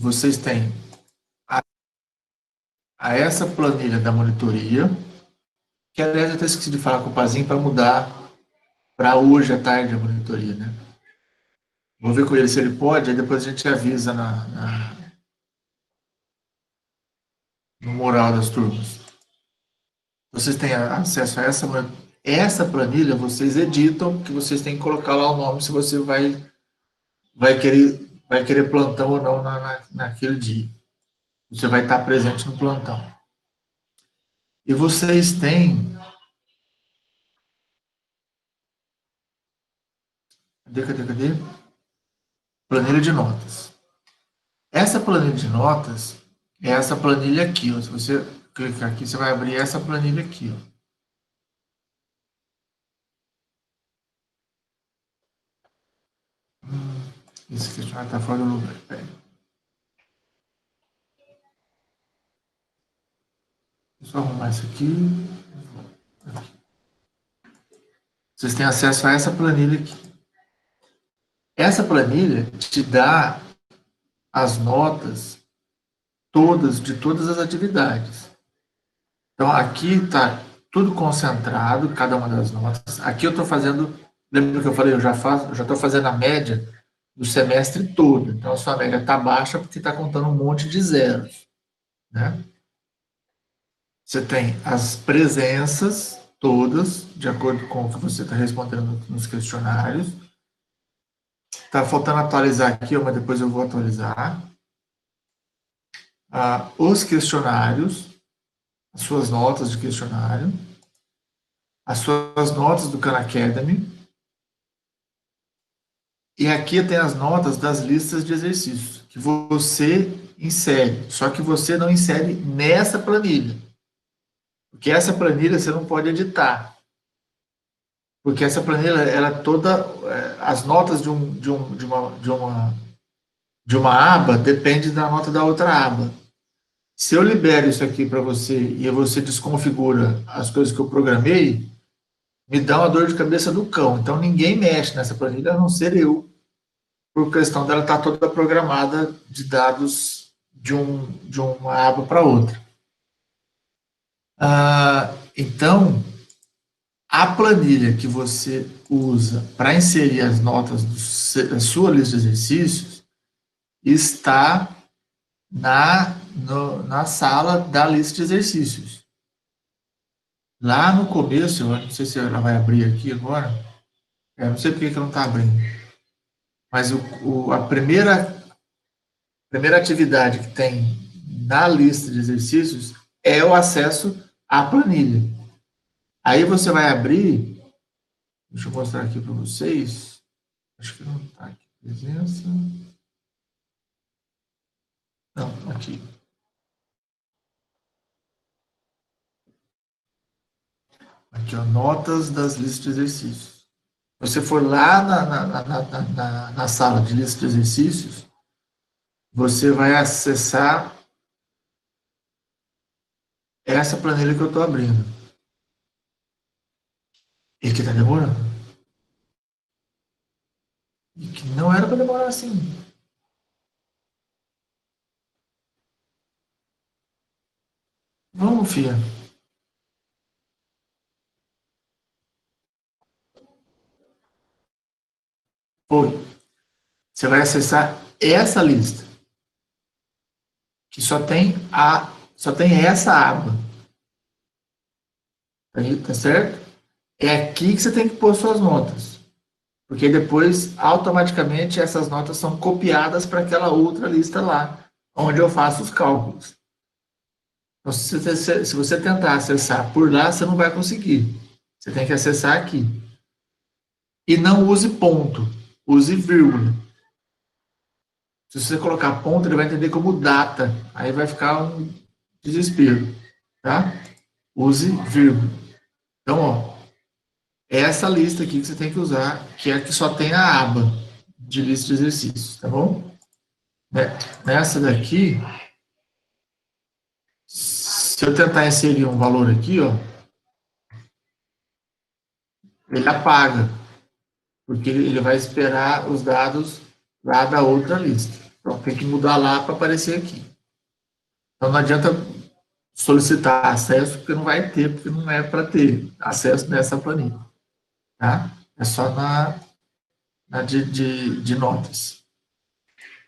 vocês têm a essa planilha da monitoria, que aliás eu até esqueci de falar com o Pazinho para mudar para hoje à tarde a monitoria, né? Vou ver com ele se ele pode, aí depois a gente avisa no mural das turmas. Vocês têm acesso a essa planilha, vocês editam, que vocês têm que colocar lá o nome se você vai querer plantão ou não naquele dia. Você vai estar presente no plantão. E vocês têm... Cadê? Planilha de notas. Essa planilha de notas é essa planilha aqui. Ó. Se você clicar aqui, você vai abrir essa planilha aqui. Ó. Esse questionário está fora do lugar. Pera. Deixa eu só arrumar isso aqui. Vocês têm acesso a essa planilha aqui. Essa planilha te dá as notas todas, de todas as atividades. Então, aqui está tudo concentrado, cada uma das notas. Aqui eu estou fazendo, lembra que eu falei, eu já estou fazendo a média do semestre todo. Então, a sua média está baixa porque está contando um monte de zeros. Né? Você tem as presenças todas, de acordo com o que você está respondendo nos questionários. Está faltando atualizar aqui, mas depois eu vou atualizar. Os questionários, as suas notas de questionário, as suas notas do Khan Academy, e aqui tem as notas das listas de exercícios, que você insere, só que você não insere nessa planilha, porque essa planilha você não pode editar, porque essa planilha, ela toda, as notas de uma aba depende da nota da outra aba. Se eu libero isso aqui para você e você desconfigura as coisas que eu programei, me dá uma dor de cabeça do cão. Então, ninguém mexe nessa planilha, a não ser eu, por questão dela estar toda programada de dados de uma aba para outra. Então, a planilha que você usa para inserir as notas da sua lista de exercícios está na sala da lista de exercícios. Lá no começo, eu não sei se ela vai abrir aqui agora, eu não sei porque que ela não está abrindo, mas a primeira atividade que tem na lista de exercícios é o acesso à planilha. Aí você vai abrir, deixa eu mostrar aqui para vocês, acho que não está aqui, presença, não, aqui. Aqui, ó, notas das listas de exercícios. Se você for lá na sala de lista de exercícios, você vai acessar essa planilha que eu estou abrindo. E que está demorando. E que não era para demorar assim. Vamos, filha. Foi. Você vai acessar essa lista. Que só tem essa aba. Aí, tá certo? É aqui que você tem que pôr suas notas. Porque depois, automaticamente, essas notas são copiadas para aquela outra lista lá, onde eu faço os cálculos. Então, se você tentar acessar por lá, você não vai conseguir. Você tem que acessar aqui. E não use ponto, use vírgula. Se você colocar ponto, ele vai entender como data. Aí vai ficar um desespero. Tá? Use vírgula. Então, ó, é essa lista aqui que você tem que usar, que é a que só tem a aba de lista de exercícios, tá bom? Nessa daqui, se eu tentar inserir um valor aqui, ó, ele apaga, porque ele vai esperar os dados lá da outra lista. Então tem que mudar lá para aparecer aqui. Então não adianta solicitar acesso, porque não vai ter, porque não é para ter acesso nessa planilha. Tá? É só na de notas,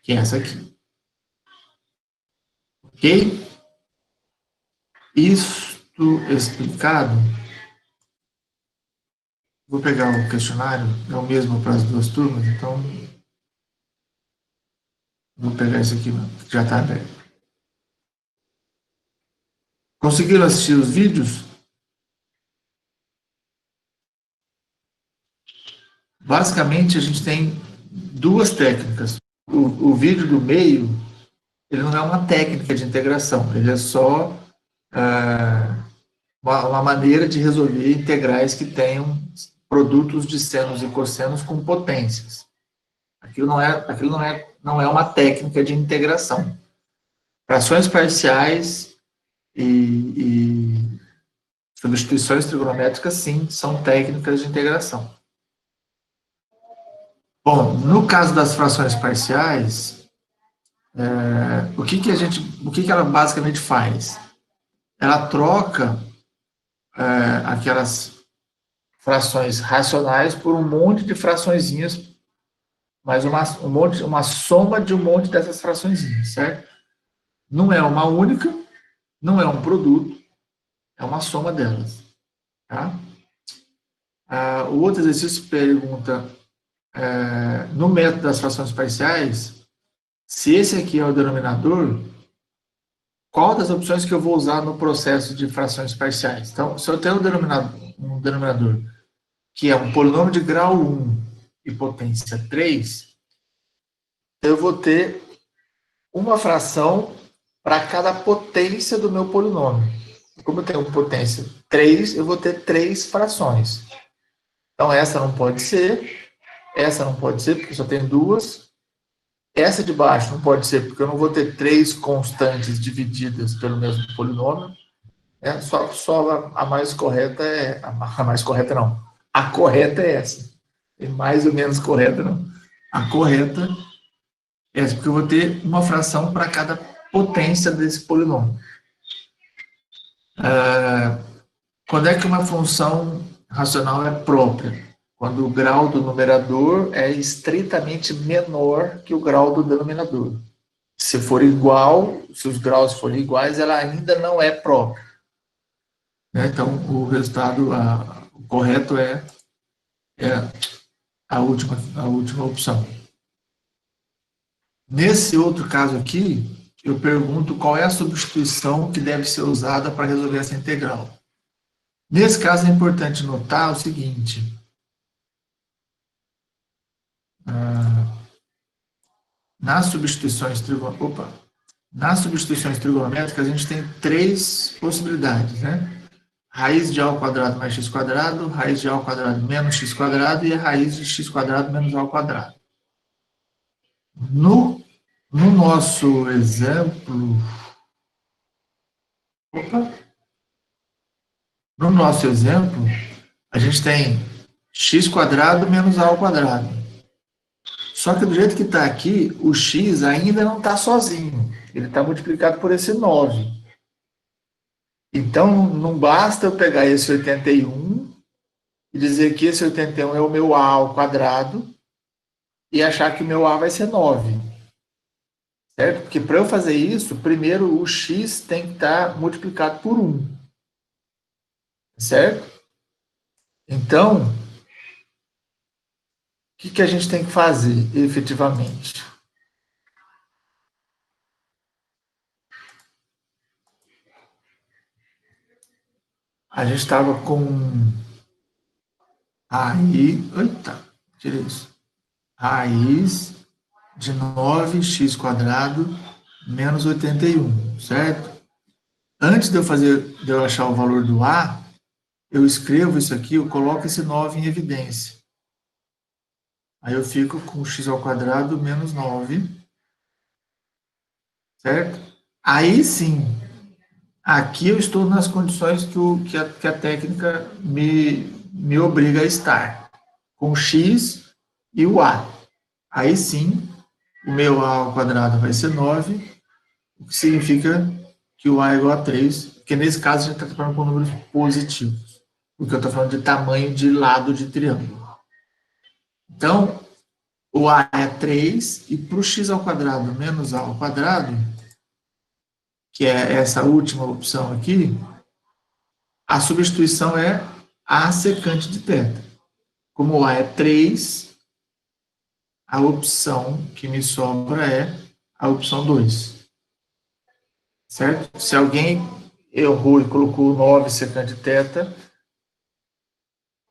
que é essa aqui. Ok? Isto explicado, vou pegar o questionário, é o mesmo para as duas turmas, então vou pegar esse aqui, que já está aberto. Conseguiram assistir os vídeos? Basicamente, a gente tem duas técnicas. O vídeo do meio, ele não é uma técnica de integração, ele é só uma maneira de resolver integrais que tenham produtos de senos e cossenos com potências. Aquilo não é uma técnica de integração. Frações parciais e substituições trigonométricas, sim, são técnicas de integração. Bom, no caso das frações parciais, o que ela basicamente faz? Ela troca aquelas frações racionais por um monte de fraçõezinhas, mas uma soma de um monte dessas fraçõezinhas, certo? Não é uma única, não é um produto, é uma soma delas. Tá? O outro exercício pergunta, no método das frações parciais, se esse aqui é o denominador, qual das opções que eu vou usar no processo de frações parciais? Então, se eu tenho um denominador que é um polinômio de grau 1 e potência 3, eu vou ter uma fração para cada potência do meu polinômio. Como eu tenho potência 3, eu vou ter 3 frações. Então, essa não pode ser, porque só tem 2. Essa de baixo não pode ser, porque eu não vou ter 3 constantes divididas pelo mesmo polinômio. Só a mais correta é... A mais correta não. A correta é essa. E mais ou menos correta não. A correta é essa, porque eu vou ter uma fração para cada potência desse polinômio. Quando é que uma função racional é própria? Quando o grau do numerador é estritamente menor que o grau do denominador. Se for igual, se os graus forem iguais, ela ainda não é própria. Então, o resultado, o correto é a última opção. Nesse outro caso aqui, eu pergunto qual é a substituição que deve ser usada para resolver essa integral. Nesse caso, é importante notar o seguinte. Nas substituições trigonométricas, a gente tem 3 possibilidades, né? Raiz de a ao quadrado mais x quadrado, raiz de a ao quadrado menos x quadrado e a raiz de x quadrado menos a ao quadrado. No nosso exemplo, a gente tem x quadrado menos a ao quadrado. Só que do jeito que está aqui, o x ainda não está sozinho. Ele está multiplicado por esse 9. Então, não basta eu pegar esse 81 e dizer que esse 81 é o meu a ao quadrado e achar que o meu a vai ser 9. Certo? Porque para eu fazer isso, primeiro o x tem que estar multiplicado por 1. Certo? Então, o que a gente tem que fazer, efetivamente? A gente estava com tirei isso. Raiz de 9x quadrado menos 81, certo? Antes de eu achar o valor do A, eu escrevo isso aqui, eu coloco esse 9 em evidência. Aí eu fico com x ao quadrado menos 9, certo? Aí sim, aqui eu estou nas condições que a técnica me obriga a estar, com x e o A. Aí sim, o meu A ao quadrado vai ser 9, o que significa que o A é igual a 3, porque nesse caso a gente está trabalhando com números positivos, porque eu estou falando de tamanho de lado de triângulo. Então, o A é 3, e para o x ao quadrado menos A ao quadrado, que é essa última opção aqui, a substituição é A secante de θ. Como o A é 3, a opção que me sobra é a opção 2. Certo? Se alguém errou e colocou 9 secante de θ,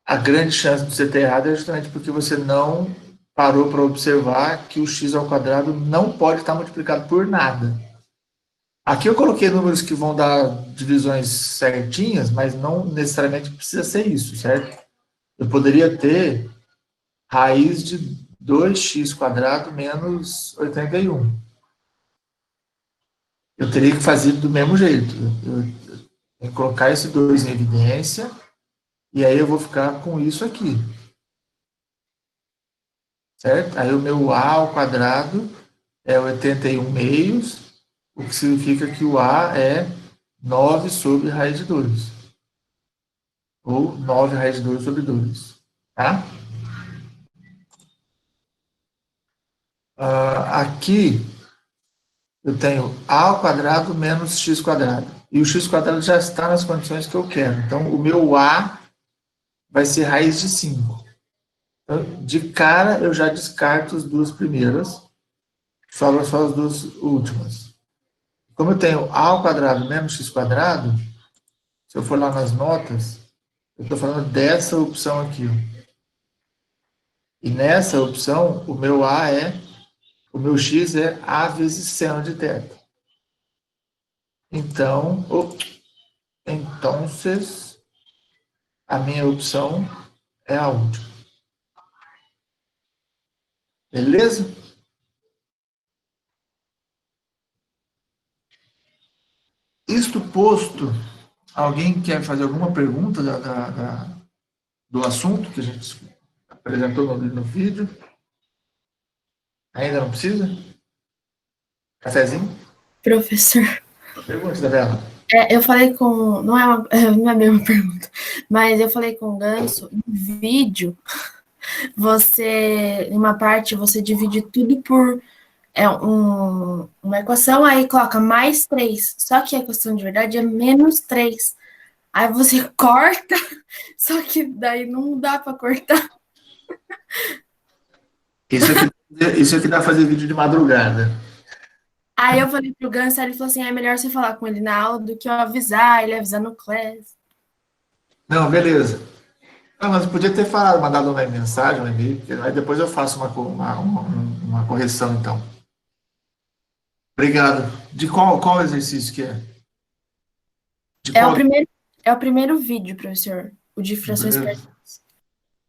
a grande chance de você ter errado é justamente porque você não parou para observar que o x ao quadrado não pode estar multiplicado por nada. Aqui eu coloquei números que vão dar divisões certinhas, mas não necessariamente precisa ser isso, certo? Eu poderia ter raiz de 2x quadrado menos 81. Eu teria que fazer do mesmo jeito. Eu tenho que colocar esse 2 em evidência, e aí eu vou ficar com isso aqui. Certo? Aí o meu A ao quadrado é 81 meios, o que significa que o A é 9 sobre raiz de 2. Ou 9 raiz de 2 sobre 2. Tá? Aqui eu tenho A ao quadrado menos x quadrado. E o x quadrado já está nas condições que eu quero. Então, o meu A vai ser raiz de 5. Então, de cara, eu já descarto as duas primeiras. Sobra só as duas últimas. Como eu tenho A ao quadrado menos x quadrado, se eu for lá nas notas, eu estou falando dessa opção aqui. Ó. E nessa opção, o meu A é, o meu x é A vezes seno de θ. Então, a minha opção é a última. Beleza? Isto posto, alguém quer fazer alguma pergunta do assunto que a gente apresentou no vídeo? Ainda não precisa? Cafezinho? Professor, Pergunta, Isabela. eu falei com. Não é, não é a mesma pergunta, mas eu falei com o Ganso, no vídeo, em uma parte, você divide tudo por uma equação, aí coloca mais 3. Só que a equação de verdade é menos 3. Aí você corta, só que daí não dá para cortar. Isso aqui dá pra fazer vídeo de madrugada. Aí eu falei pro Ganso, ele falou assim: é melhor você falar com ele na aula do que eu avisar, ele avisar no class. Não, beleza. Não, mas podia ter falado, mandado uma mensagem, um e-mail, aí depois eu faço uma correção, então. Obrigado. De qual exercício que é? De É o qual? primeiro, é o primeiro vídeo, professor, o de frações Beleza? parciais.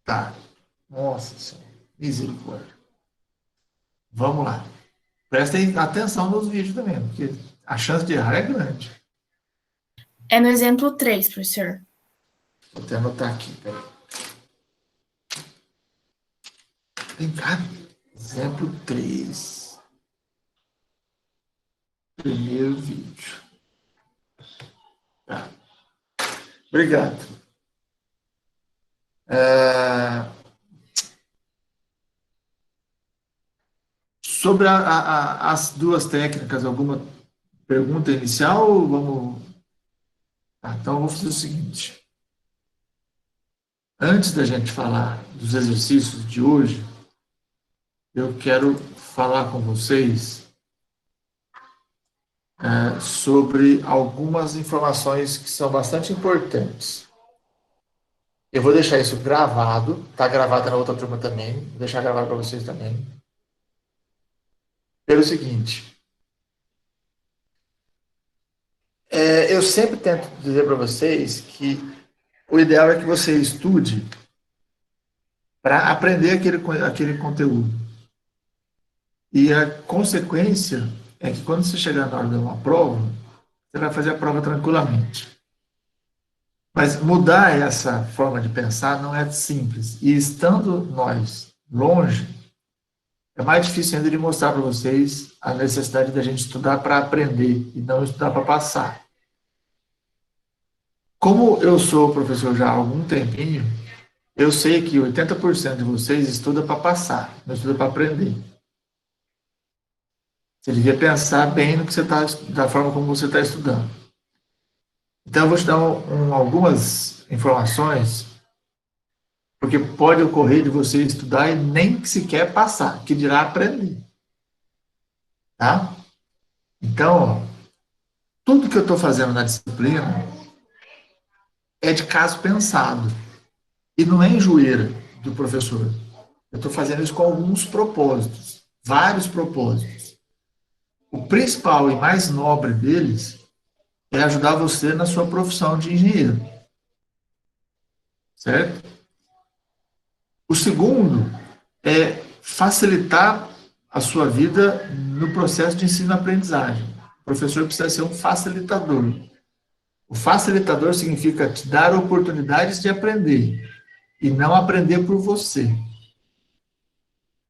Tá. Nossa Senhora. Misericórdia. Vamos lá. Prestem atenção nos vídeos também, porque a chance de errar é grande. É no exemplo 3, professor. Vou até anotar aqui, peraí. Vem cá. Exemplo 3. Primeiro vídeo. Tá. Obrigado. Sobre as duas técnicas, alguma pergunta inicial ou vamos. Então, eu vou fazer o seguinte. Antes da gente falar dos exercícios de hoje, eu quero falar com vocês sobre algumas informações que são bastante importantes. Eu vou deixar isso gravado, está gravado na outra turma também, vou deixar gravado para vocês também. Pelo seguinte, eu sempre tento dizer para vocês que o ideal é que você estude para aprender aquele conteúdo. E a consequência é que quando você chegar na hora de uma prova, você vai fazer a prova tranquilamente. Mas mudar essa forma de pensar não é simples. E estando nós longe, é mais difícil ainda de mostrar para vocês a necessidade da gente estudar para aprender e não estudar para passar. Como eu sou professor já há algum tempinho, eu sei que 80% de vocês estuda para passar, não estuda para aprender. Você devia pensar bem no que você tá, da forma como você está estudando. Então, eu vou te dar algumas informações, porque pode ocorrer de você estudar e nem sequer passar, que dirá aprender. Tá? Então, ó, tudo que eu estou fazendo na disciplina é de caso pensado. E não é enjoeira do professor. Eu estou fazendo isso com alguns propósitos, vários propósitos. O principal e mais nobre deles é ajudar você na sua profissão de engenheiro. Certo? O segundo é facilitar a sua vida no processo de ensino-aprendizagem. O professor precisa ser um facilitador. O facilitador significa te dar oportunidades de aprender e não aprender por você.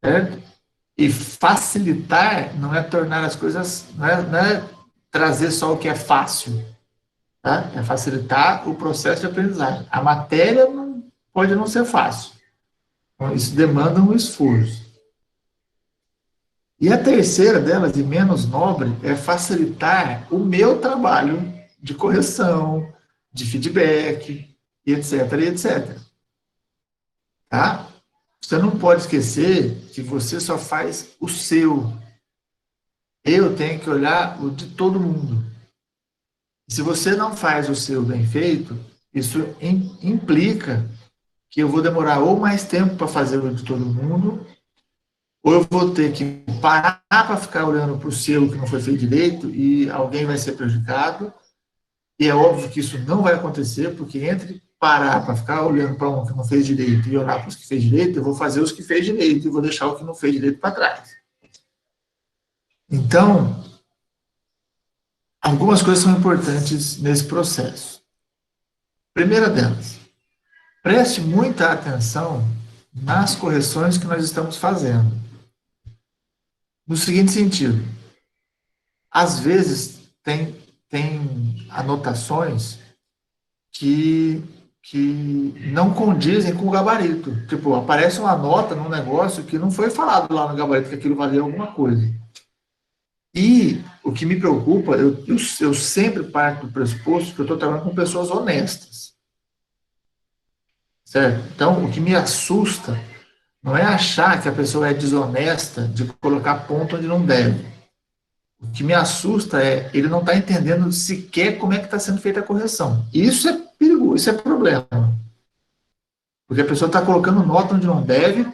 Certo? E facilitar não é tornar as coisas, não é trazer só o que é fácil, tá? É facilitar o processo de aprendizagem. A matéria pode não ser fácil, então, isso demanda um esforço. E a terceira delas, e menos nobre, é facilitar o meu trabalho de correção, de feedback, etc, etc. Tá? Você não pode esquecer que você só faz o seu. Eu tenho que olhar o de todo mundo. Se você não faz o seu bem feito, isso implica que eu vou demorar ou mais tempo para fazer o de todo mundo, ou eu vou ter que parar para ficar olhando para o seu que não foi feito direito e alguém vai ser prejudicado. E é óbvio que isso não vai acontecer, porque entre parar para ficar olhando para um que não fez direito e olhar para os que fez direito, eu vou fazer os que fez direito e vou deixar o que não fez direito para trás. Então, algumas coisas são importantes nesse processo. Primeira delas, preste muita atenção nas correções que nós estamos fazendo. No seguinte sentido, às vezes tem anotações que não condizem com o gabarito. Tipo, aparece uma nota num negócio que não foi falado lá no gabarito que aquilo valia alguma coisa. E o que me preocupa, eu sempre parto do pressuposto que eu estou trabalhando com pessoas honestas. Certo? Então, o que me assusta não é achar que a pessoa é desonesta de colocar ponto onde não deve. O que me assusta é ele não está entendendo sequer como é que está sendo feita a correção. Isso é perigoso, isso é problema. Porque a pessoa está colocando nota onde não deve,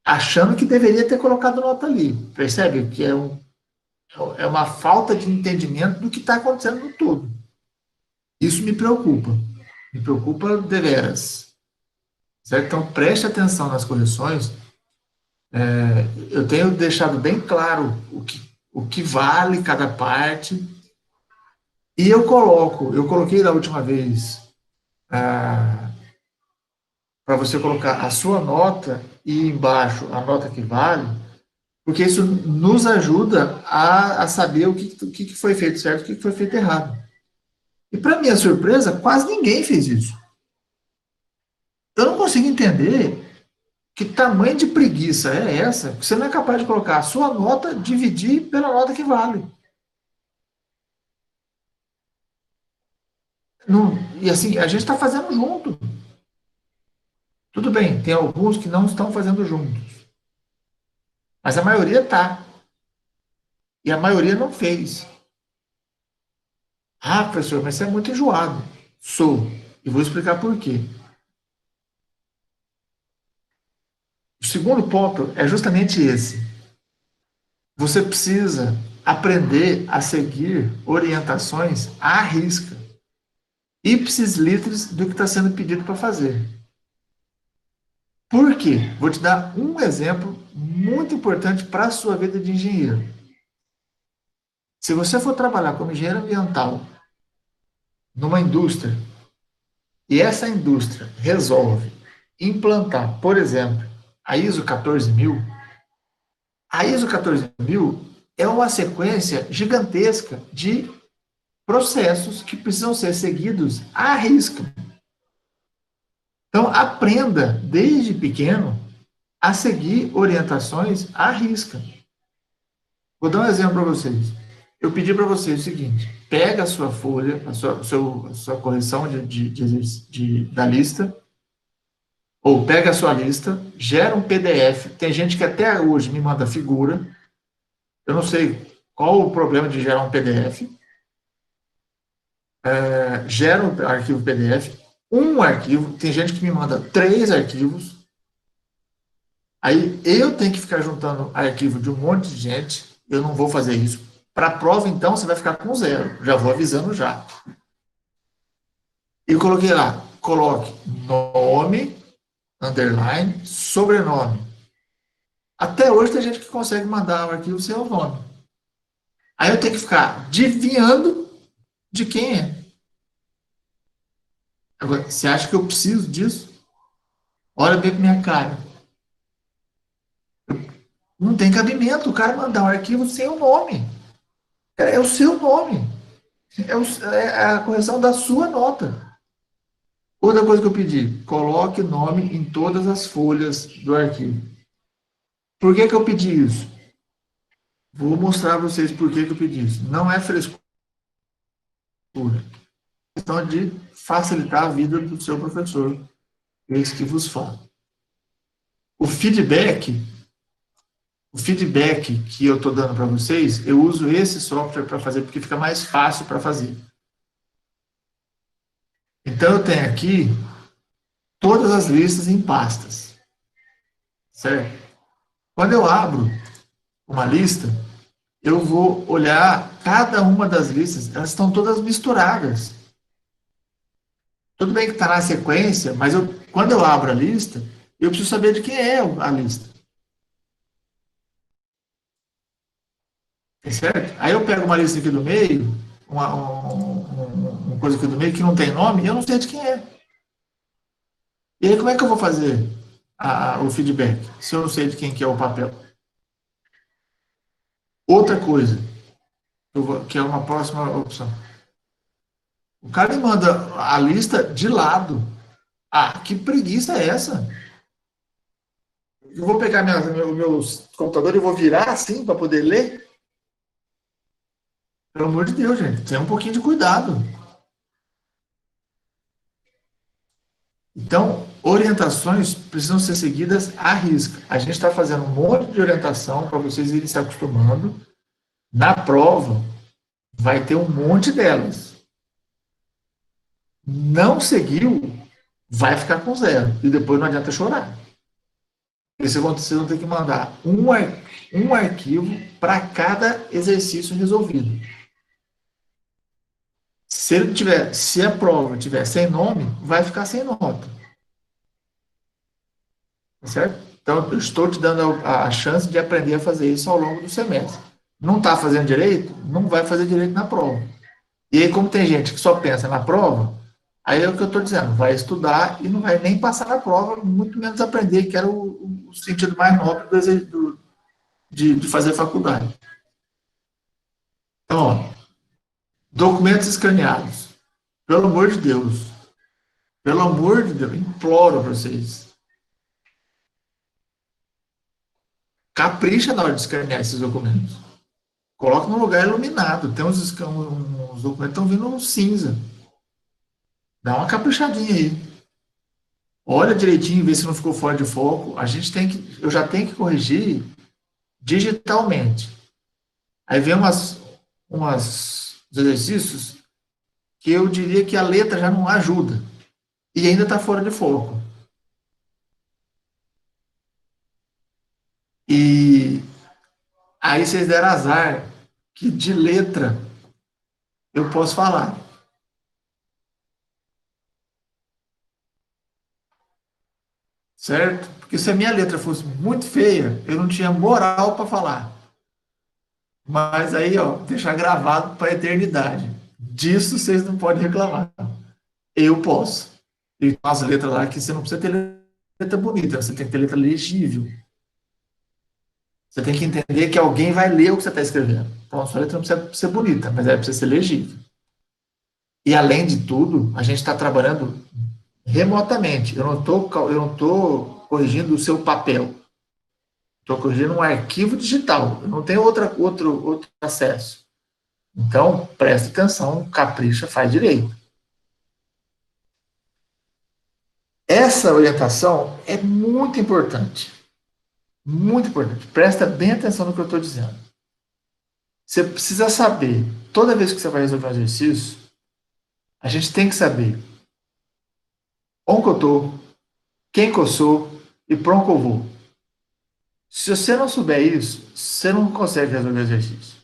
achando que deveria ter colocado nota ali. Percebe? Que é uma falta de entendimento do que está acontecendo no todo. Isso me preocupa. Me preocupa deveras. Certo? Então, preste atenção nas correções. Eu tenho deixado bem claro o que vale cada parte. E eu coloquei da última vez para você colocar a sua nota e embaixo a nota que vale, porque isso nos ajuda a saber o que foi feito certo e o que foi feito errado. E para minha surpresa, quase ninguém fez isso. Eu não consigo entender que tamanho de preguiça é essa que você não é capaz de colocar a sua nota, dividir pela nota que vale. Não, e assim, a gente está fazendo junto. Tudo bem, tem alguns que não estão fazendo juntos. Mas a maioria está. E a maioria não fez. Ah, professor, mas você é muito enjoado. Sou. E vou explicar por quê. O segundo ponto é justamente esse. Você precisa aprender a seguir orientações à risca. Ipsis literis do que está sendo pedido para fazer. Por quê? Vou te dar um exemplo muito importante para a sua vida de engenheiro. Se você for trabalhar como engenheiro ambiental numa indústria e essa indústria resolve implantar, por exemplo, a ISO 14000, A ISO 14000 é uma sequência gigantesca de processos que precisam ser seguidos à risca. Então, aprenda desde pequeno a seguir orientações à risca. Vou dar um exemplo para vocês. Eu pedi para vocês o seguinte: pega a sua folha, a sua correção da lista, ou pega a sua lista, gera um PDF. Tem gente que até hoje me manda figura. Eu não sei qual o problema de gerar um PDF. Gera um arquivo PDF, um arquivo. Tem gente que me manda 3 arquivos. Aí eu tenho que ficar juntando arquivo de um monte de gente. Eu não vou fazer isso. Para a prova, então, você vai ficar com 0. Já vou avisando já. E coloquei lá, coloque nome, underline, sobrenome. Até hoje tem gente que consegue mandar um arquivo sem o nome. Aí eu tenho que ficar adivinhando de quem é. Agora, você acha que eu preciso disso? Olha bem para minha cara. Não tem cabimento o cara mandar um arquivo sem o nome. É o seu nome. É a correção da sua nota. Outra coisa que eu pedi, coloque nome em todas as folhas do arquivo. Por que eu pedi isso? Vou mostrar para vocês por que eu pedi isso. Não é frescura. É questão de facilitar a vida do seu professor. É isso que vos falo. O feedback que eu estou dando para vocês, eu uso esse software para fazer, porque fica mais fácil para fazer. Então, eu tenho aqui todas as listas em pastas. Certo? Quando eu abro uma lista, eu vou olhar cada uma das listas, elas estão todas misturadas. Tudo bem que está na sequência, mas quando eu abro a lista, eu preciso saber de quem é a lista. Certo? Aí eu pego uma lista aqui do meio, uma coisa aqui do meio que não tem nome, e eu não sei de quem é. E aí como é que eu vou fazer o feedback, se eu não sei de quem que é o papel? Outra coisa, que é uma próxima opção. O cara me manda a lista de lado. Ah, que preguiça é essa? Eu vou pegar o meu computador e vou virar assim para poder ler? Pelo amor de Deus, gente, tenha um pouquinho de cuidado. Então, orientações precisam ser seguidas à risca. A gente está fazendo um monte de orientação para vocês irem se acostumando. Na prova, vai ter um monte delas. Não seguiu, vai ficar com 0. E depois não adianta chorar. Porque vocês vão ter que mandar um arquivo para cada exercício resolvido. Se a prova tiver sem nome, vai ficar sem nota. Certo? Então, eu estou te dando a chance de aprender a fazer isso ao longo do semestre. Não está fazendo direito? Não vai fazer direito na prova. E aí, como tem gente que só pensa na prova, aí é o que eu estou dizendo, vai estudar e não vai nem passar na prova, muito menos aprender, que era o sentido mais nobre de fazer faculdade. Então, ó, documentos escaneados. Pelo amor de Deus, imploro para vocês. Capricha na hora de escanear esses documentos. Coloca num lugar iluminado. Tem uns documentos que estão vindo cinza. Dá uma caprichadinha aí. Olha direitinho, vê se não ficou fora de foco. Eu já tenho que corrigir digitalmente. Aí vem uns exercícios que eu diria que a letra já não ajuda. E ainda está fora de foco. E aí vocês deram azar que de letra eu posso falar. Certo? Porque se a minha letra fosse muito feia, eu não tinha moral para falar. Mas aí, ó, deixar gravado para a eternidade. Disso vocês não podem reclamar. Eu posso. E as letras lá que você não precisa ter letra bonita, você tem que ter letra legível. Você tem que entender que alguém vai ler o que você está escrevendo. Então, a sua letra não precisa ser bonita, mas ela precisa ser legível. E, além de tudo, a gente está trabalhando remotamente. Eu não tô corrigindo o seu papel. Estou corrigindo um arquivo digital. Eu não tenho outro acesso. Então, preste atenção, capricha, faz direito. Essa orientação é muito importante. Muito importante. Presta bem atenção no que eu estou dizendo. Você precisa saber, toda vez que você vai resolver um exercício, a gente tem que saber onde eu estou, quem que eu sou e para onde eu vou. Se você não souber isso, você não consegue resolver o exercício.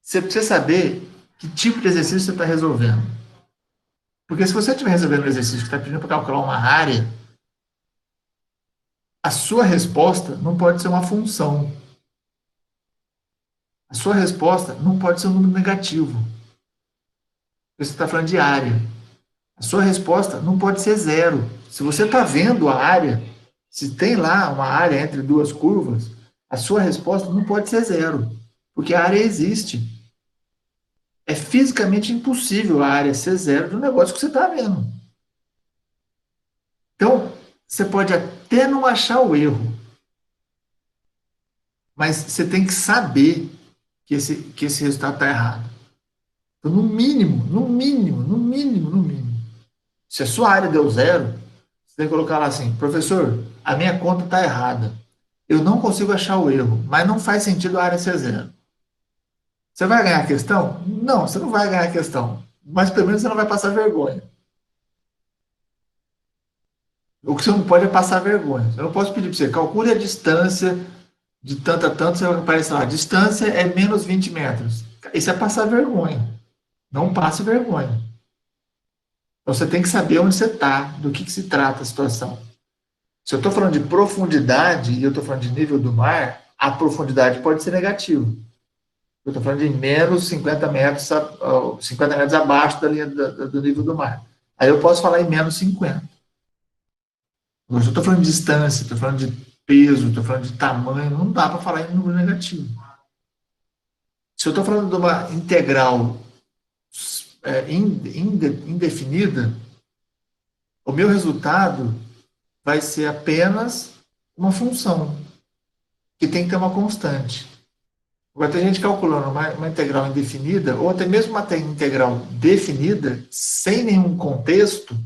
Você precisa saber que tipo de exercício você está resolvendo. Porque se você estiver resolvendo um exercício que está pedindo para calcular uma área, a sua resposta não pode ser uma função. A sua resposta não pode ser um número negativo. Você está falando de área. A sua resposta não pode ser zero. Se você está vendo a área, se tem lá uma área entre duas curvas, a sua resposta não pode ser zero, porque a área existe. É fisicamente impossível a área ser zero do negócio que você está vendo. Então, você pode até não achar o erro, mas você tem que saber que esse resultado está errado. Então, no mínimo, no mínimo, no mínimo, no mínimo. Se a sua área deu zero, você tem que colocar lá assim, professor, a minha conta está errada. Eu não consigo achar o erro, mas não faz sentido a área ser zero. Você vai ganhar a questão? Não, você não vai ganhar a questão. Mas pelo menos você não vai passar vergonha. O que você não pode é passar vergonha. Eu não posso pedir para você, calcule a distância de tanto a tanto, você vai aparecer lá, a distância é menos 20 metros. Isso é passar vergonha. Não passe vergonha. Então você tem que saber onde você está, do que se trata a situação. Se eu estou falando de profundidade e eu estou falando de nível do mar, a profundidade pode ser negativa. Eu estou falando de menos 50 metros, 50 metros abaixo da linha do nível do mar. Aí eu posso falar em menos 50. Agora, se eu estou falando de distância, estou falando de peso, estou falando de tamanho, não dá para falar em número negativo. Se eu estou falando de uma integral indefinida, o meu resultado vai ser apenas uma função, que tem que ter uma constante. Agora, tem gente calculando uma integral indefinida, ou até mesmo uma integral definida, sem nenhum contexto,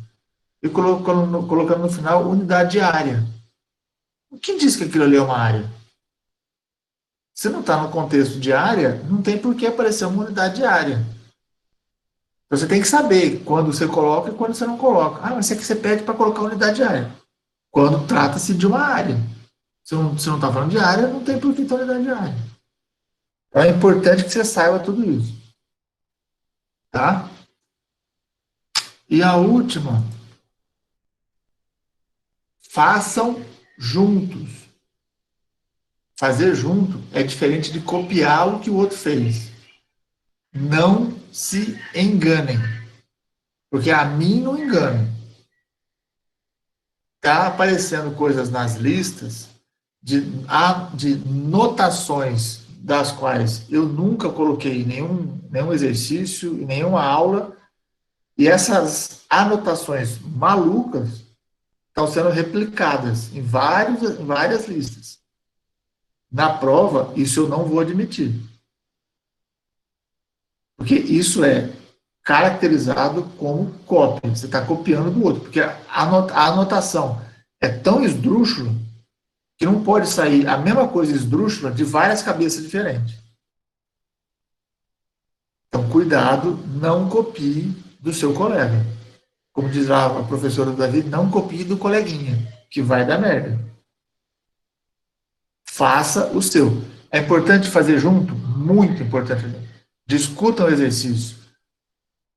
e colocando no final unidade de área. O que diz que aquilo ali é uma área? Se não está no contexto de área, não tem por que aparecer uma unidade de área. Então, você tem que saber quando você coloca e quando você não coloca. Ah, mas isso aqui você pede para colocar unidade de área. Quando trata-se de uma área. Se não está falando de área, não tem por que ter unidade de área. Então, é importante que você saiba tudo isso. Tá? E a última, façam juntos. Fazer junto é diferente de copiar o que o outro fez. Não se enganem, porque a mim não engana. Está aparecendo coisas nas listas de notações das quais eu nunca coloquei nenhum exercício, nenhuma aula, e essas anotações malucas estão sendo replicadas em várias listas. Na prova, isso eu não vou admitir. Porque isso é caracterizado como cópia. Você está copiando do outro. Porque a anotação é tão esdrúxula que não pode sair a mesma coisa esdrúxula de várias cabeças diferentes. Então, cuidado, não copie do seu colega. Como diz a professora Davi, não copie do coleguinha, que vai dar merda. Faça o seu. É importante fazer junto? Muito importante. Discutam o exercício.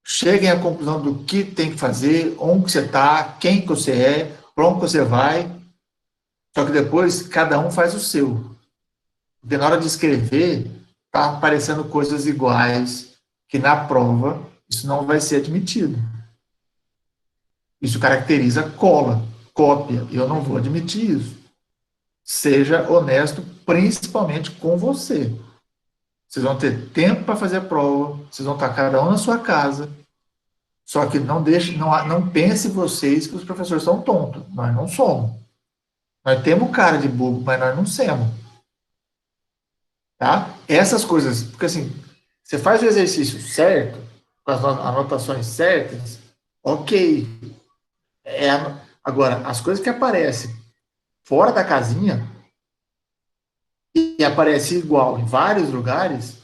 Cheguem à conclusão do que tem que fazer, onde que você está, quem que você é, para onde você vai. Só que depois, cada um faz o seu. Porque na hora de escrever, está aparecendo coisas iguais, que na prova, isso não vai ser admitido. Isso caracteriza cola, cópia, e eu não vou admitir isso. seja honesto, principalmente com você. Vocês vão ter tempo para fazer a prova, vocês vão estar cada um na sua casa. Só que não deixe, não pense vocês que os professores são tontos. Nós não somos. Nós temos cara de bobo, mas nós não somos. Tá? Essas coisas, porque assim, você faz o exercício certo, com as anotações certas, ok. Agora, as coisas que aparecem fora da casinha e aparece igual em vários lugares,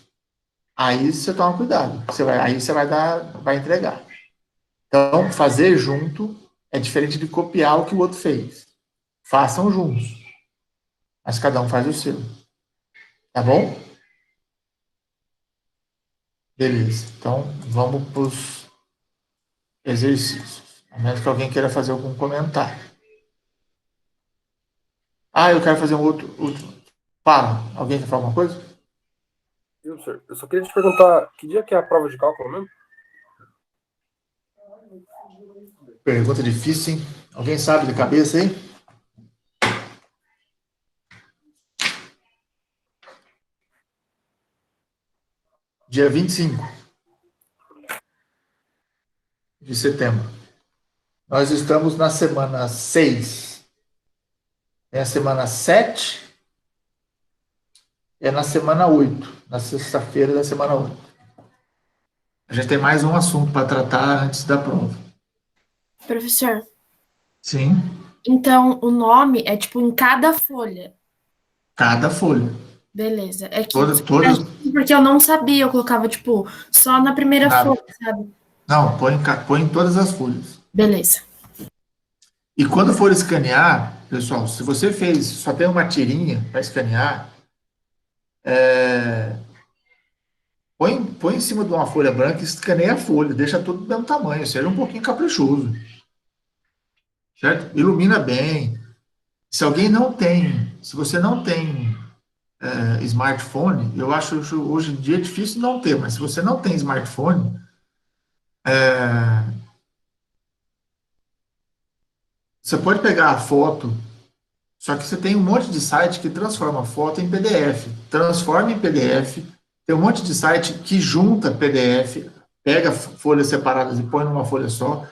aí você toma cuidado. Aí você vai entregar. Então, fazer junto é diferente de copiar o que o outro fez. Façam juntos. Mas cada um faz o seu. Tá bom? Beleza. Então, vamos para os exercícios. A menos que alguém queira fazer algum comentário. Ah, eu quero fazer um outro. Fala. Alguém quer falar alguma coisa? Eu só queria te perguntar, que dia que é a prova de cálculo mesmo? Pergunta difícil, hein? Alguém sabe de cabeça aí? Dia 25 de setembro. Nós estamos na semana 6. É a semana 7. É na semana 8. Na sexta-feira da semana 8. A gente tem mais um assunto para tratar antes da prova. Professor, Sim. então o nome é tipo em cada folha. Cada folha. Beleza. É que Todas. porque eu não sabia, eu colocava tipo só na primeira Nada. folha, sabe? Não, põe em todas as folhas. Beleza. E quando for escanear, pessoal, se você só tem uma tirinha para escanear, põe em cima de uma folha branca e escaneia a folha, deixa tudo do mesmo tamanho, seja um pouquinho caprichoso. Certo? Ilumina bem. Se você não tem smartphone, eu acho hoje em dia difícil não ter, mas se você não tem smartphone, você pode pegar a foto, só que você tem um monte de site que transforma a foto em PDF. Transforma em PDF, tem um monte de site que junta PDF, pega folhas separadas e põe numa folha só.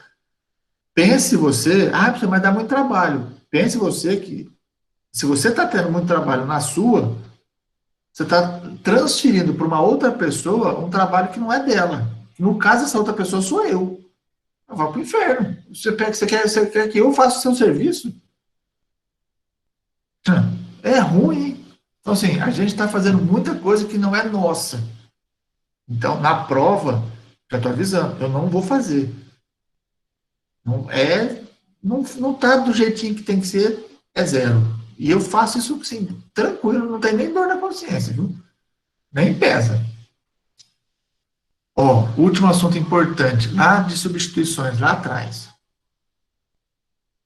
Pense você, mas dá muito trabalho. Pense você que, se você está tendo muito trabalho na sua, você está transferindo para uma outra pessoa um trabalho que não é dela. No caso, essa outra pessoa sou eu. Eu vou para o inferno. Você quer que eu faça o seu serviço? É ruim, hein? Então, assim, a gente está fazendo muita coisa que não é nossa. Então, na prova, já estou avisando, eu não vou fazer. Não está do jeitinho que tem que ser, é zero. E eu faço isso, assim, tranquilo, não tem nem dor na consciência, viu? Nem pesa. Ó, último assunto importante, lá de substituições, lá atrás.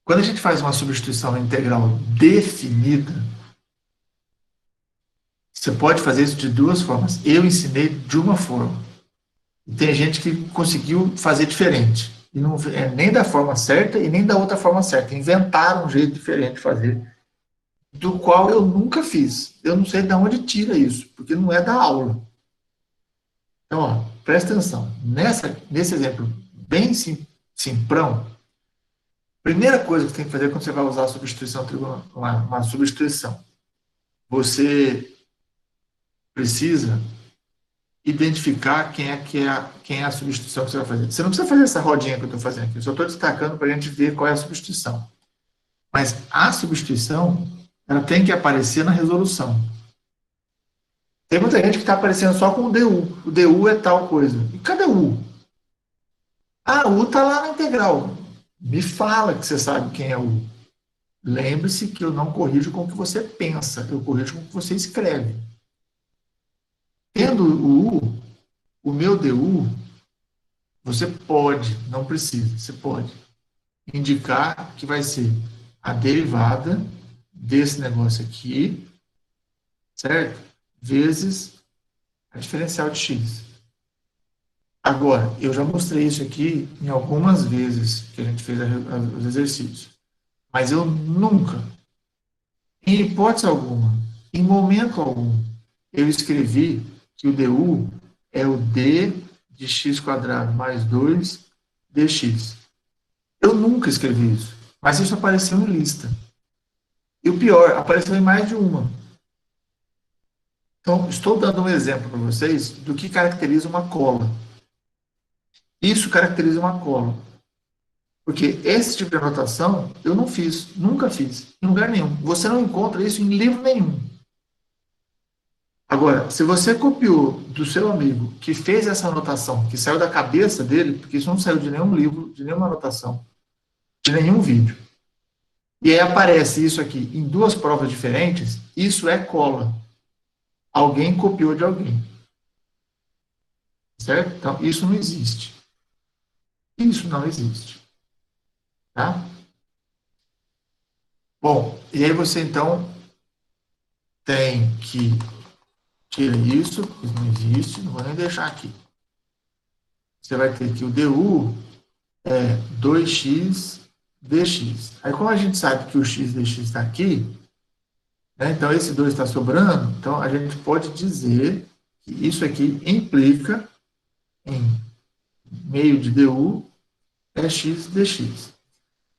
Quando a gente faz uma substituição integral definida, você pode fazer isso de duas formas. Eu ensinei de uma forma. E tem gente que conseguiu fazer diferente. E não é nem da forma certa e nem da outra forma certa. Inventaram um jeito diferente de fazer, do qual eu nunca fiz. Eu não sei de onde tira isso, porque não é da aula. Então, ó, presta atenção. Nesse exemplo bem simprão, primeira coisa que você tem que fazer quando você vai usar a substituição, uma substituição, você precisa identificar quem é a substituição que você vai fazer. Você não precisa fazer essa rodinha que eu estou fazendo aqui, eu só estou destacando para a gente ver qual é a substituição. Mas a substituição, ela tem que aparecer na resolução. Tem muita gente que está aparecendo só com o DU. O DU é tal coisa. E cadê o U? Ah, o U está lá na integral. Me fala que você sabe quem é o U. Lembre-se que eu não corrijo com o que você pensa, eu corrijo com o que você escreve. Tendo o U, o meu DU, você pode, não precisa, você pode indicar que vai ser a derivada desse negócio aqui, certo? Vezes a diferencial de x. Agora, eu já mostrei isso aqui em algumas vezes que a gente fez os exercícios, mas eu nunca, Em hipótese alguma, em momento algum, eu escrevi que o DU é o D de x quadrado mais 2 dx. Eu nunca escrevi isso, mas isso apareceu em lista. E o pior, apareceu em mais de uma. Então, estou dando um exemplo para vocês do que caracteriza uma cola. Isso caracteriza uma cola. Porque esse tipo de anotação eu não fiz, nunca fiz, em lugar nenhum. Você não encontra isso em livro nenhum. Agora, se você copiou do seu amigo que fez essa anotação, que saiu da cabeça dele, porque isso não saiu de nenhum livro, de nenhuma anotação, de nenhum vídeo, e aí aparece isso aqui em duas provas diferentes, isso é cola. Alguém copiou de alguém. Certo? Então, isso não existe. Isso não existe. Tá? Bom, e aí você, então, tem que tirar isso, isso não existe, não vou nem deixar aqui. Você vai ter que o DU é 2x dx. Aí, como a gente sabe que o x dx está aqui, né, então esse 2 está sobrando, então a gente pode dizer que isso aqui implica em meio de DU é x dx.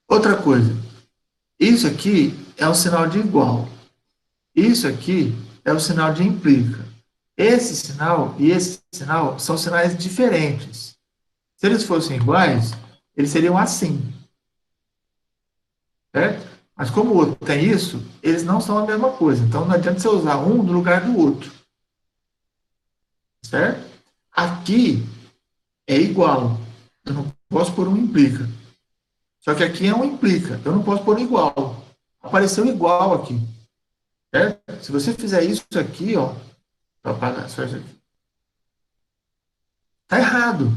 Outra coisa, isso aqui é um sinal de igual. Isso aqui é o sinal de implica. Esse sinal e esse sinal são sinais diferentes. Se eles fossem iguais, eles seriam assim. Certo? Mas como o outro tem isso, eles não são a mesma coisa. Então não adianta você usar um no lugar do outro. Certo? Aqui é igual. Eu não posso pôr um implica. Só que aqui é um implica. Eu não posso pôr um igual. Apareceu igual aqui. Certo? Se você fizer isso aqui, ó, para apagar só isso aqui, está errado.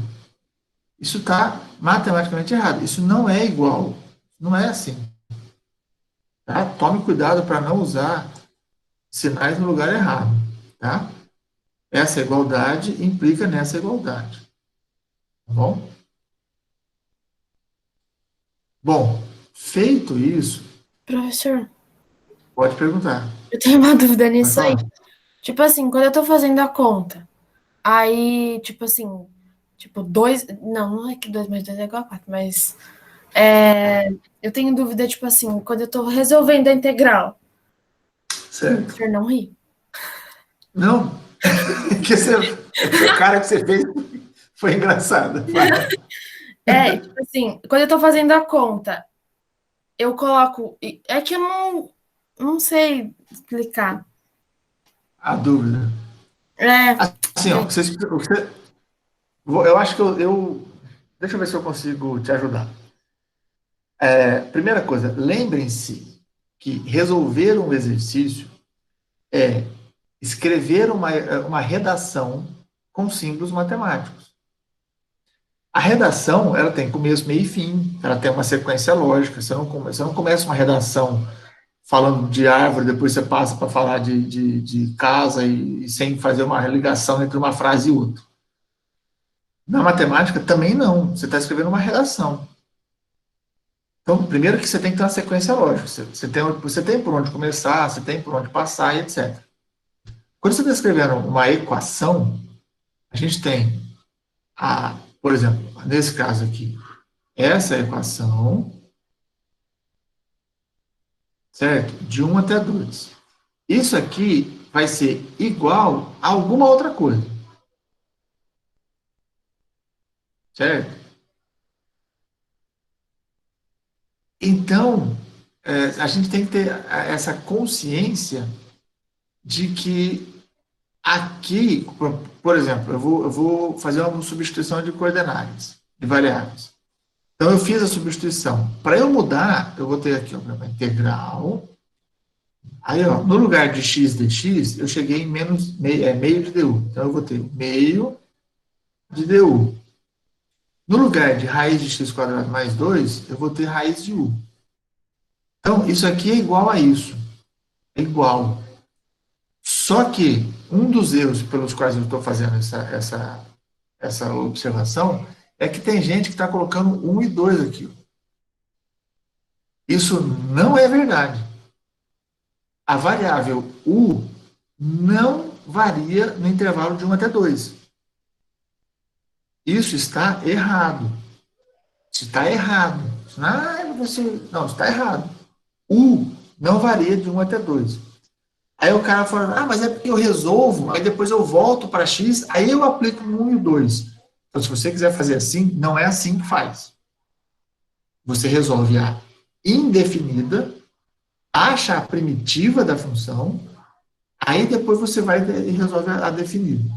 Isso está matematicamente errado. Isso não é igual. Não é assim. Tá? Tome cuidado para não usar sinais no lugar errado. Tá? Essa igualdade implica nessa igualdade. Tá bom? Bom, feito isso, Professor, pode perguntar. eu tenho uma dúvida Pode nisso aí. falar. Tipo assim, quando eu tô fazendo a conta, aí, tipo assim, tipo, 2. Não é que 2 mais 2 é igual a 4, mas eu tenho dúvida, tipo assim, quando eu tô resolvendo a integral. O Certo. senhor não ri? Não, que você, a cara que você fez foi engraçada. Vai. Tipo assim, quando eu tô fazendo a conta, eu coloco. É que eu não sei explicar. A dúvida. É, Assim, ó, eu acho que deixa eu ver se eu consigo te ajudar. Primeira coisa, lembrem-se que resolver um exercício é escrever uma redação com símbolos matemáticos. A redação, ela tem começo, meio e fim, ela tem uma sequência lógica. Você não começa uma redação falando de árvore, depois você passa para falar de casa e sem fazer uma ligação entre uma frase e outra. Na matemática, também não. Você está escrevendo uma redação. Então, primeiro que você tem que ter uma sequência lógica. Você tem por onde começar, você tem por onde passar e etc. Quando você está escrevendo uma equação, a gente tem, por exemplo, nesse caso aqui, essa equação, certo? De 1 até 2. Isso aqui vai ser igual a alguma outra coisa, certo? Então, a gente tem que ter essa consciência de que aqui, por exemplo, eu vou fazer uma substituição de coordenadas, de variáveis. Então, eu fiz a substituição. Para eu mudar, eu vou ter aqui, ó, uma integral. Aí, ó, no lugar de x dx, eu cheguei em meio de du. Então, eu vou ter meio de du. No lugar de raiz de x quadrado mais 2, eu vou ter raiz de u. Então, isso aqui é igual a isso. É igual. Só que um dos erros pelos quais eu estou fazendo essa observação é que tem gente que está colocando 1 e 2 aqui. Isso não é verdade. a variável U não varia no intervalo de 1 até 2. Isso está errado. Isso está errado. Não, isso está errado. U não varia de 1 até 2. Aí o cara fala, mas é porque eu resolvo, aí depois eu volto para X, aí eu aplico no 1 e o 2. Então, se você quiser fazer assim, não é assim que faz. Você resolve a indefinida, acha a primitiva da função, aí depois você vai e resolve a definida.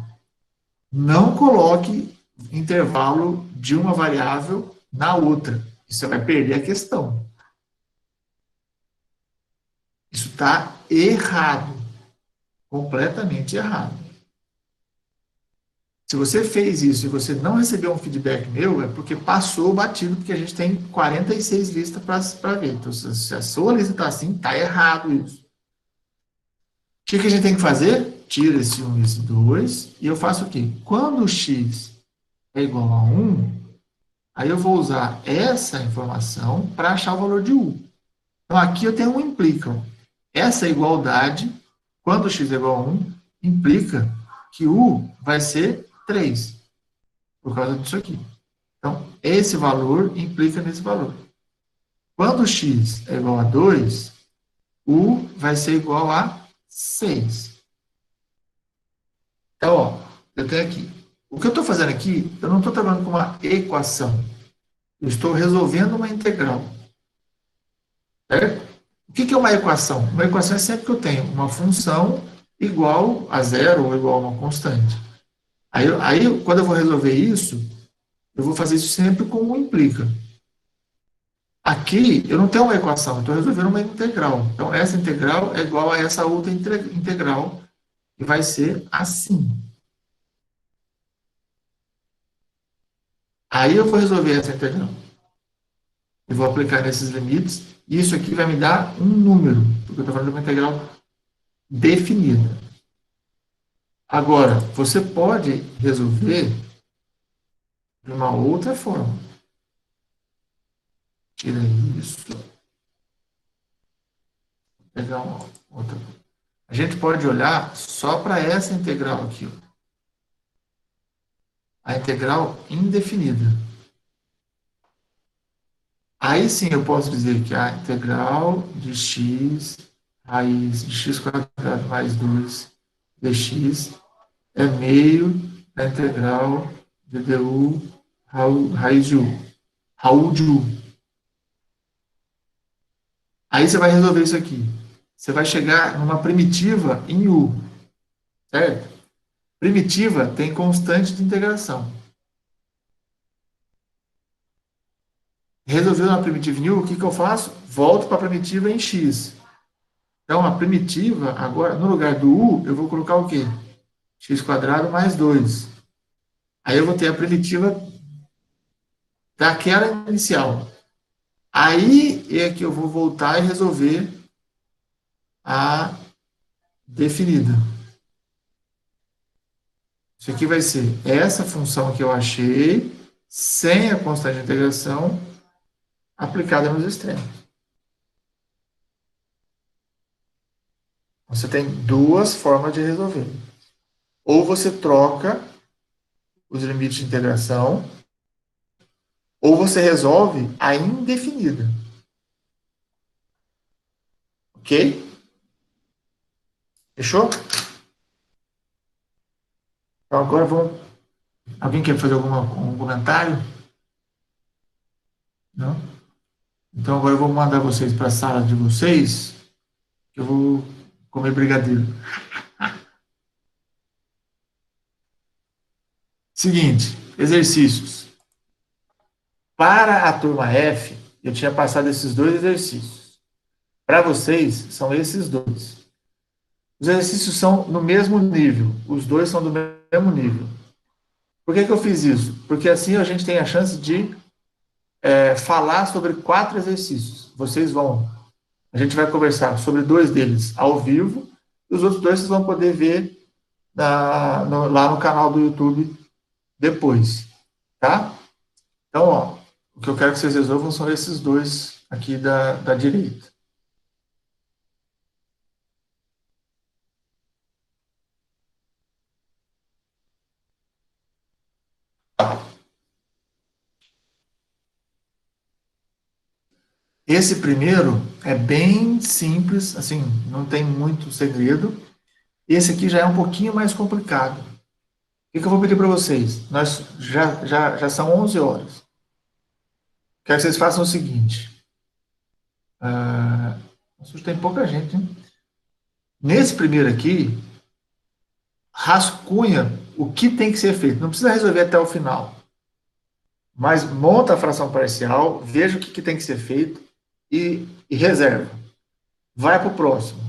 Não coloque intervalo de uma variável na outra. Você vai perder a questão. Isso está errado. Completamente errado. Se você fez isso e você não recebeu um feedback meu, é porque passou batido, porque a gente tem 46 listas para ver. Então, se a sua lista está assim, está errado isso. O que a gente tem que fazer? Tira esse 1 e esse 2, e eu faço o quê? Quando o x é igual a 1, aí eu vou usar essa informação para achar o valor de u. Então, aqui eu tenho um implica. Essa igualdade, quando x é igual a 1, implica que u vai ser 3, por causa disso aqui. Então, esse valor implica nesse valor. Quando x é igual a 2, u vai ser igual a 6. Então, ó, eu tenho aqui. O que eu estou fazendo aqui, eu não estou trabalhando com uma equação. Eu estou resolvendo uma integral. Certo? O que é uma equação? Uma equação é sempre que eu tenho uma função igual a zero ou igual a uma constante. Aí, quando eu vou resolver isso, eu vou fazer isso sempre com um implica. Aqui, eu não tenho uma equação, eu estou resolvendo uma integral. Então, essa integral é igual a essa outra integral, que vai ser assim. Aí eu vou resolver essa integral. Eu vou aplicar nesses limites, e isso aqui vai me dar um número, porque eu estou falando de uma integral definida. Agora, você pode resolver de uma outra forma. Tira isso. Vou pegar uma outra. A gente pode olhar só para essa integral aqui. Ó. A integral indefinida. Aí sim eu posso dizer que a integral de x, raiz de x quadrado mais 2 dx é meio da integral de du raiz de u. Raul de u. Aí você vai resolver isso aqui. Você vai chegar numa primitiva em u, certo? Primitiva tem constante de integração. Resolveu uma primitiva em u, o que eu faço? Volto para a primitiva em x. Então, a primitiva, agora, no lugar do u, eu vou colocar o quê? X quadrado mais 2. Aí eu vou ter a primitiva daquela inicial. Aí é que eu vou voltar e resolver a definida. Isso aqui vai ser essa função que eu achei, sem a constante de integração, aplicada nos extremos. Você tem duas formas de resolver. Ou você troca os limites de integração, ou você resolve a indefinida. Ok? Fechou? Então agora vamos... Alguém quer fazer algum comentário? Não? Então agora eu vou mandar vocês para a sala de vocês, que eu vou comer brigadeiro. Seguinte, exercícios. Para a turma F, eu tinha passado esses dois exercícios. Para vocês, são esses dois. Os exercícios são no mesmo nível. Os dois são do mesmo nível. Por que eu fiz isso? Porque assim a gente tem a chance de falar sobre 4 exercícios. A gente vai conversar sobre 2 deles ao vivo, e os outros 2 vocês vão poder ver lá no canal do YouTube depois. Tá? Então, ó, o que eu quero que vocês resolvam são esses 2 aqui da direita. Esse primeiro é bem simples, assim, não tem muito segredo. Esse aqui já é um pouquinho mais complicado. O que eu vou pedir para vocês? Nós já são 11 horas. Quero que vocês façam o seguinte. Tem pouca gente, hein? Nesse primeiro aqui, rascunha o que tem que ser feito. Não precisa resolver até o final. Mas monta a fração parcial, veja o que tem que ser feito e reserva. Vai para o próximo.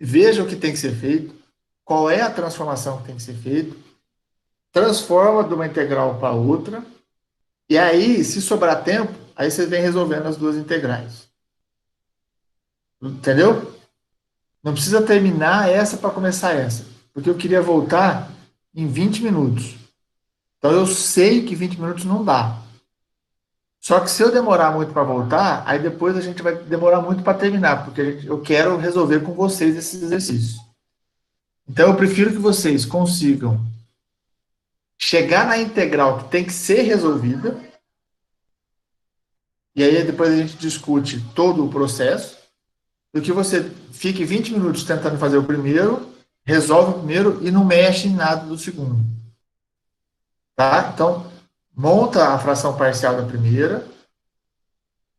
Veja o que tem que ser feito, qual é a transformação que tem que ser feita, transforma de uma integral para outra, e aí, se sobrar tempo, aí você vem resolvendo as duas integrais. Entendeu? Não precisa terminar essa para começar essa, porque eu queria voltar em 20 minutos. Então eu sei que 20 minutos não dá. Só que se eu demorar muito para voltar, aí depois a gente vai demorar muito para terminar, porque eu quero resolver com vocês esses exercícios. Então eu prefiro que vocês consigam chegar na integral que tem que ser resolvida, e aí depois a gente discute todo o processo, do que você fique 20 minutos tentando fazer o primeiro, resolve o primeiro e não mexe em nada do segundo. Tá? Então, monta a fração parcial da primeira,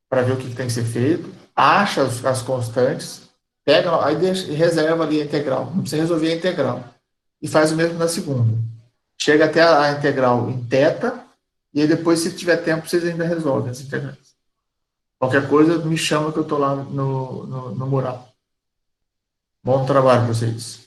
para ver o que tem que ser feito, acha as constantes, pega, aí deixa, reserva ali a integral, não precisa resolver a integral. E faz o mesmo na segunda. Chega até a integral em θ, e aí depois, se tiver tempo, vocês ainda resolvem as integrais. Qualquer coisa, me chama que eu estou lá no mural. Bom trabalho para vocês.